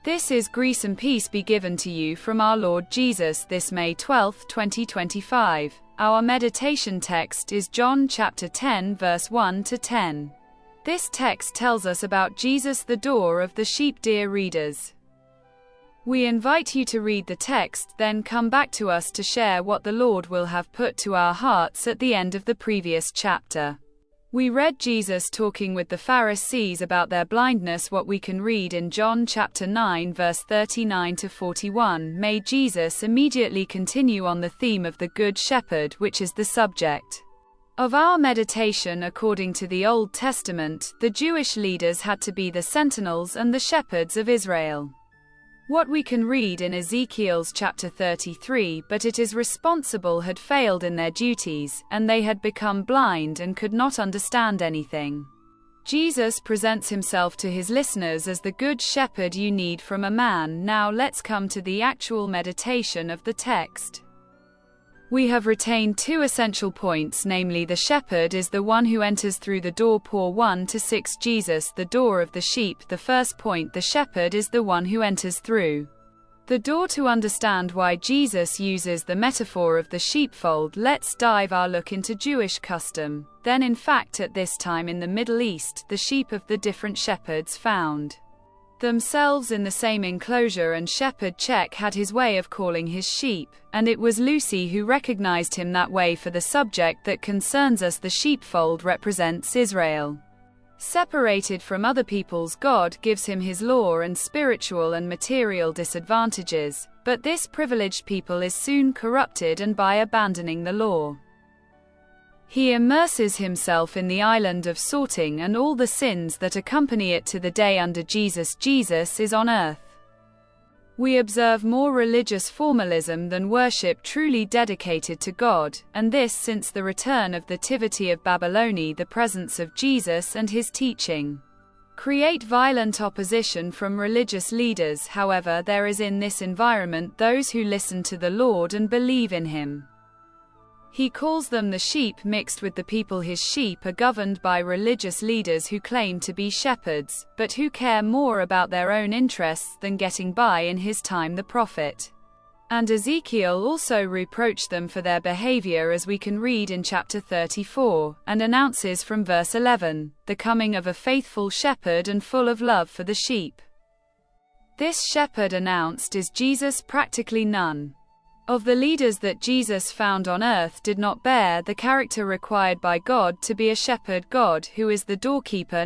This is Grace and Peace be given to you from our Lord Jesus this May 12, 2025. Our meditation text is John chapter 10 verse 1 to 10. This text tells us about Jesus, the door of the sheep. Dear readers, we invite you to read the text, then come back to us to share what the Lord will have put to our hearts at the end of the previous chapter. We read Jesus talking with the Pharisees about their blindness. What we can read in John chapter 9 verse 39 to 41 made Jesus immediately continue on the theme of the Good Shepherd, which is the subject of our meditation. According to the Old Testament, the Jewish leaders had to be the sentinels and the shepherds of Israel. What we can read in Ezekiel's chapter 33, but it is responsible had failed in their duties, and they had become blind and could not understand anything. Jesus presents himself to his listeners as the good shepherd you need from a man. Now let's come to the actual meditation of the text. We have retained two essential points, namely the shepherd is the one who enters through the door. 1 to 6. Jesus, the door of the sheep. The first point, the shepherd is the one who enters through the door. To understand why Jesus uses the metaphor of the sheepfold, let's dive our look into Jewish custom. Then in fact at this time in the Middle East, the sheep of the different shepherds found themselves in the same enclosure, and Shepherd Czech had his way of calling his sheep, and it was Lucy who recognized him that way. For the subject that concerns us, the sheepfold represents Israel. Separated from other peoples, God gives him his law and spiritual and material disadvantages, but this privileged people is soon corrupted, and by abandoning the law, he immerses himself in the island of sorting and all the sins that accompany it to the day under Jesus. Jesus is on earth. We observe more religious formalism than worship truly dedicated to God, and this since the return of the Nativity of Babylon. The presence of Jesus and his teaching create violent opposition from religious leaders. However, there is in this environment those who listen to the Lord and believe in him. He calls them the sheep mixed with the people. His sheep are governed by religious leaders who claim to be shepherds, but who care more about their own interests than getting by. In his time the prophet and Ezekiel also reproached them for their behavior, as we can read in chapter 34, and announces from verse 11, the coming of a faithful shepherd and full of love for the sheep. This shepherd announced is Jesus. Practically none of the leaders that Jesus found on earth did not bear the character required by God to be a shepherd. God, who is the doorkeeper,